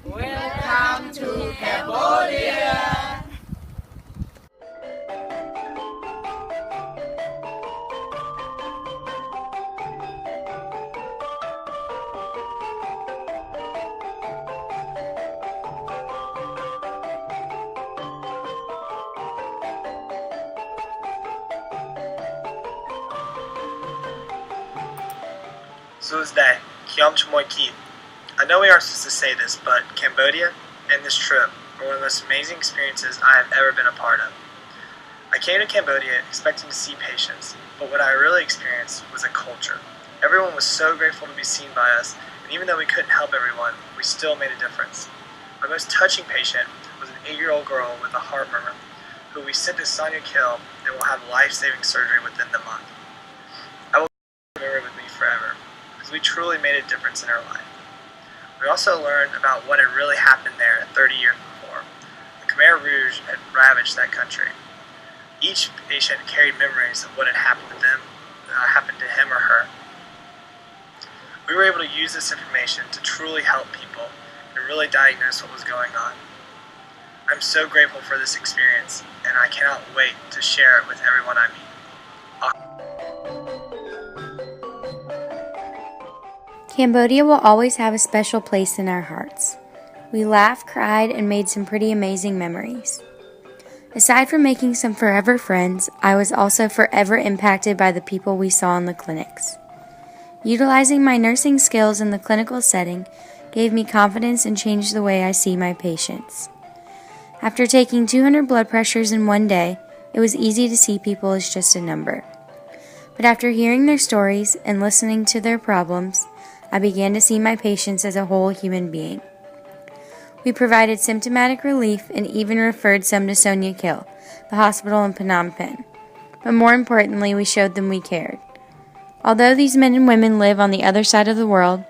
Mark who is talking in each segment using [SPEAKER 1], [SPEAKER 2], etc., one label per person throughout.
[SPEAKER 1] Welcome to Cambodia!
[SPEAKER 2] Tuesday, Kiam Chamoy Ki. I know we aren't supposed to say this, but Cambodia and this trip were one of the most amazing experiences I have ever been a part of. I came to Cambodia expecting to see patients, but what I really experienced was a culture. Everyone was so grateful to be seen by us, and even though we couldn't help everyone, we still made a difference. My most touching patient was an 8-year-old girl with a heart murmur, who we sent to Sonia Kill and will have life-saving surgery within the month. I will remember with me forever, because we truly made a difference in her life. We also learned about what had really happened there 30 years before. The Khmer Rouge had ravaged that country. Each patient carried memories of what had happened to them, happened to him or her. We were able to use this information to truly help people and really diagnose what was going on. I'm so grateful for this experience, and I cannot wait to share it with everyone I meet.
[SPEAKER 3] Cambodia will always have a special place in our hearts. We laughed, cried, and made some pretty amazing memories. Aside from making some forever friends, I was also forever impacted by the people we saw in the clinics. Utilizing my nursing skills in the clinical setting gave me confidence and changed the way I see my patients. After taking 200 blood pressures in one day, it was easy to see people as just a number. But after hearing their stories and listening to their problems, I began to see my patients as a whole human being. We provided symptomatic relief and even referred some to Sonia Kill, the hospital in Phnom Penh. But more importantly, we showed them we cared. Although these men and women live on the other side of the world,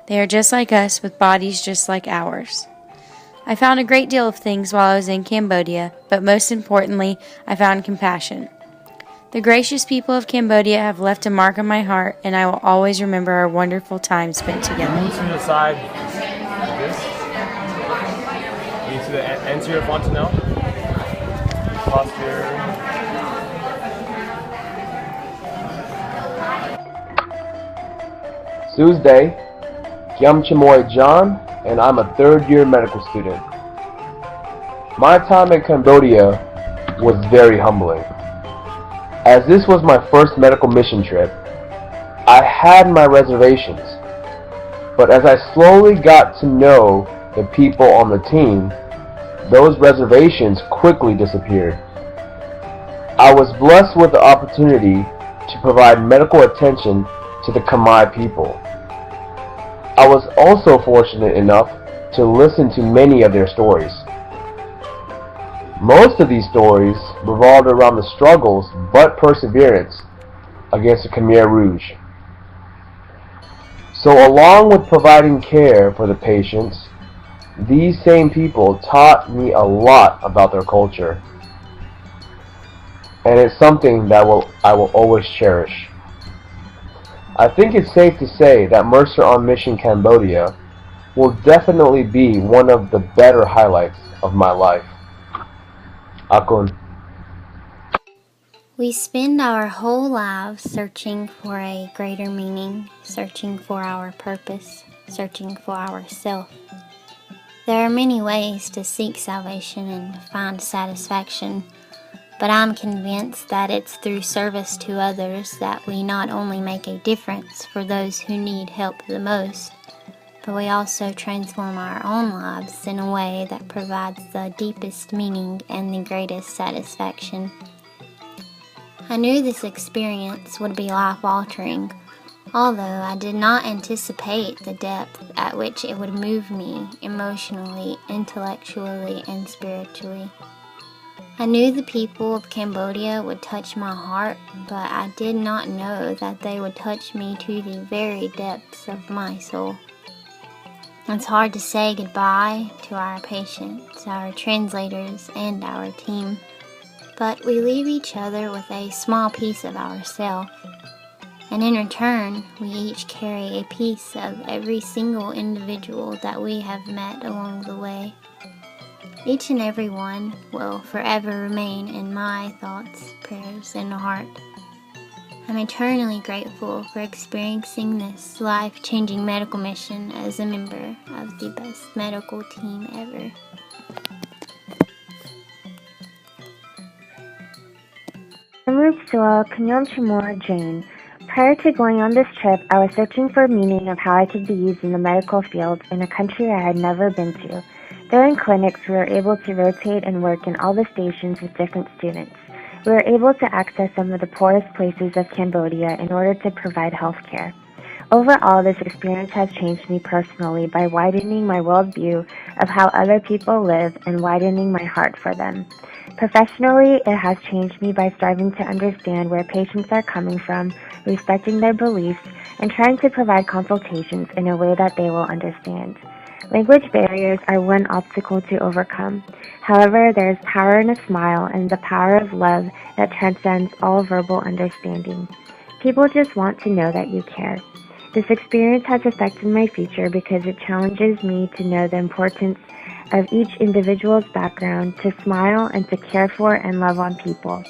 [SPEAKER 3] they are just like us with bodies just like ours. I found a great deal of things while I was in Cambodia, but most importantly, I found compassion. The gracious people of Cambodia have left a mark on my heart, and I will always remember our wonderful time spent together.
[SPEAKER 4] Move to the side like this. To the anterior fontanelle. Posture.
[SPEAKER 5] Tuesday, Kiam Chamoy John, and I'm a third-year medical student. My time in Cambodia was very humbling. As this was my first medical mission trip, I had my reservations, but as I slowly got to know the people on the team, those reservations quickly disappeared. I was blessed with the opportunity to provide medical attention to the Khmer people. I was also fortunate enough to listen to many of their stories. Most of these stories revolved around the struggles but perseverance against the Khmer Rouge. So along with providing care for the patients, these same people taught me a lot about their culture. And it's something that I will always cherish. I think it's safe to say that Mercer on Mission Cambodia will definitely be one of the better highlights of my life. Akon.
[SPEAKER 3] We spend our whole lives searching for a greater meaning, searching for our purpose, searching for ourself. There are many ways to seek salvation and find satisfaction, but I'm convinced that it's through service to others that we not only make a difference for those who need help the most, but we also transform our own lives in a way that provides the deepest meaning and the greatest satisfaction. I knew this experience would be life-altering, although I did not anticipate the depth at which it would move me emotionally, intellectually, and spiritually. I knew the people of Cambodia would touch my heart, but I did not know that they would touch me to the very depths of my soul. It's hard to say goodbye to our patients, our translators, and our team, but we leave each other with a small piece of ourselves, and in return, we each carry a piece of every single individual that we have met along the way. Each and every one will forever remain in my thoughts, prayers, and heart. I'm eternally grateful for experiencing this life-changing medical mission as a member of the best medical team ever.
[SPEAKER 6] Jane. Prior to going on this trip, I was searching for meaning of how I could be used in the medical field in a country I had never been to. During clinics, we were able to rotate and work in all the stations with different students. We were able to access some of the poorest places of Cambodia in order to provide health care. Overall, this experience has changed me personally by widening my worldview of how other people live and widening my heart for them. Professionally, it has changed me by striving to understand where patients are coming from, respecting their beliefs, and trying to provide consultations in a way that they will understand. Language barriers are one obstacle to overcome. However, there is power in a smile and the power of love that transcends all verbal understanding. People just want to know that you care. This experience has affected my future because it challenges me to know the importance of each individual's background, to smile and to care for and love on people.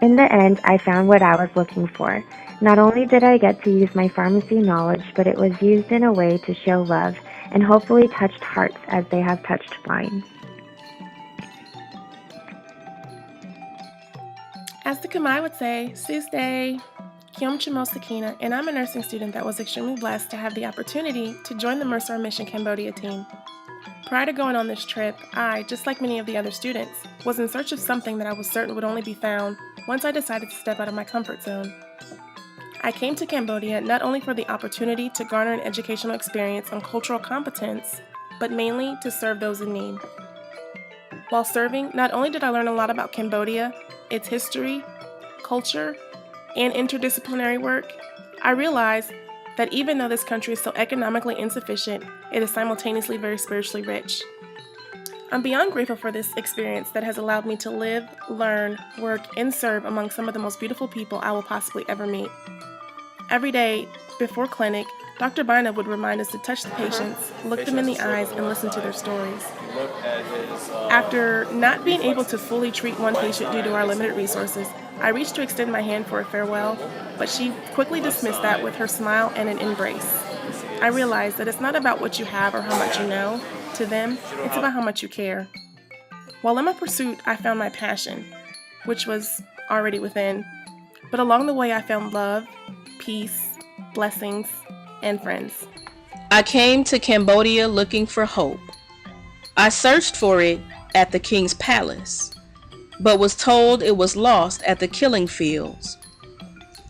[SPEAKER 6] In the end, I found what I was looking for. Not only did I get to use my pharmacy knowledge, but it was used in a way to show love and hopefully touched hearts as they have touched mine.
[SPEAKER 7] As the Khmer would say, Susday, Kyom Chimo Sakina, and I'm a nursing student that was extremely blessed to have the opportunity to join the Mercer Mission Cambodia team. Prior to going on this trip, I, just like many of the other students, was in search of something that I was certain would only be found once I decided to step out of my comfort zone. I came to Cambodia not only for the opportunity to garner an educational experience on cultural competence, but mainly to serve those in need. While serving, not only did I learn a lot about Cambodia, its history, culture, and interdisciplinary work, I realized that even though this country is so economically insufficient, it is simultaneously very spiritually rich. I'm beyond grateful for this experience that has allowed me to live, learn, work, and serve among some of the most beautiful people I will possibly ever meet. Every day, before clinic, Dr. Bina would remind us to touch the patients, look them in the eyes, and listen to their stories. After not being able to fully treat one patient due to our limited resources, I reached to extend my hand for a farewell, but she quickly dismissed that with her smile and an embrace. I realized that it's not about what you have or how much you know. To them, it's about how much you care. While in my pursuit, I found my passion, which was already within. But along the way, I found love, peace, blessings, and friends.
[SPEAKER 1] I came to Cambodia looking for hope. I searched for it at the king's palace, but was told it was lost at the killing fields.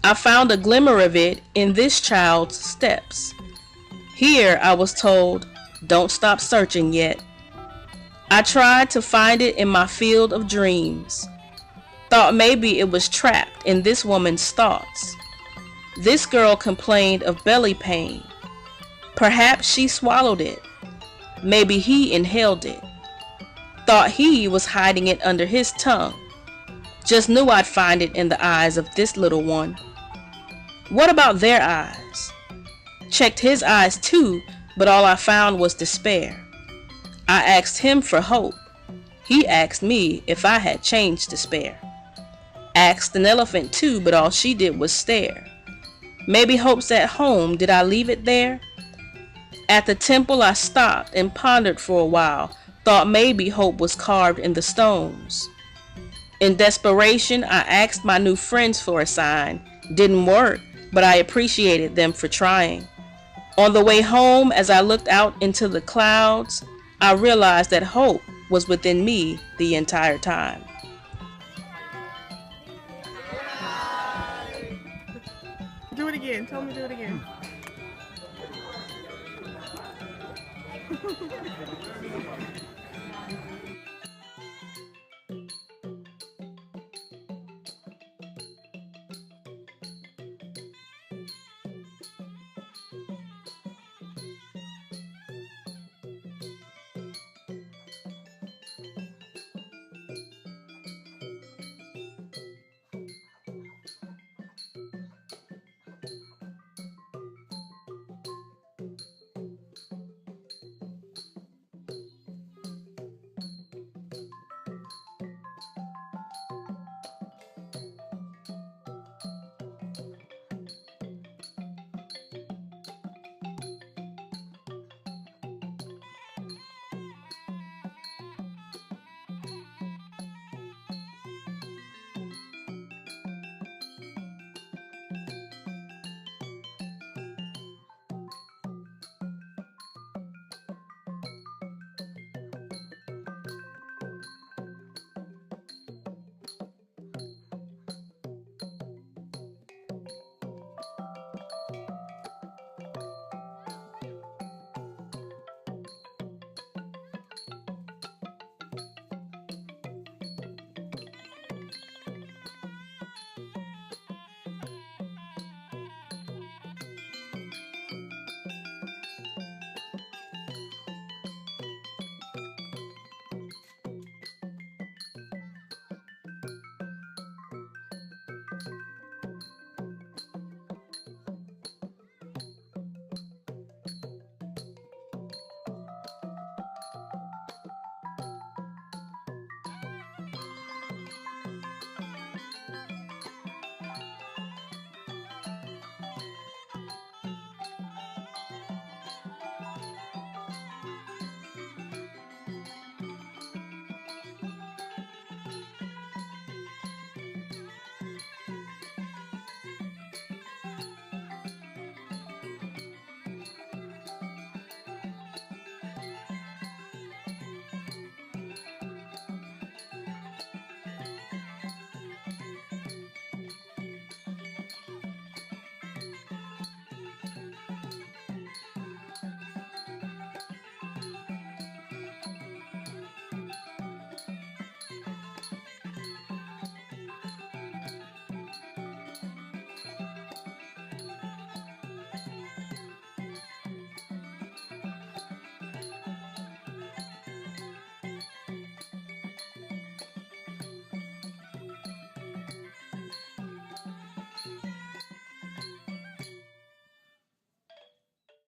[SPEAKER 1] I found a glimmer of it in this child's steps. Here I was told, don't stop searching yet. I tried to find it in my field of dreams. Thought maybe it was trapped in this woman's thoughts. This girl complained of belly pain. Perhaps she swallowed it. Maybe he inhaled it. Thought he was hiding it under his tongue. Just knew I'd find it in the eyes of this little one. What about their eyes? Checked his eyes too, but all I found was despair. I asked him for hope. He asked me if I had change to spare. Asked an elephant too, but all she did was stare. Maybe hope's at home, did I leave it there? At the temple I stopped and pondered for a while, thought maybe hope was carved in the stones. In desperation, I asked my new friends for a sign. Didn't work, but I appreciated them for trying. On the way home, as I looked out into the clouds, I realized that hope was within me the entire time.
[SPEAKER 7] Do it again. Tell me to do it again.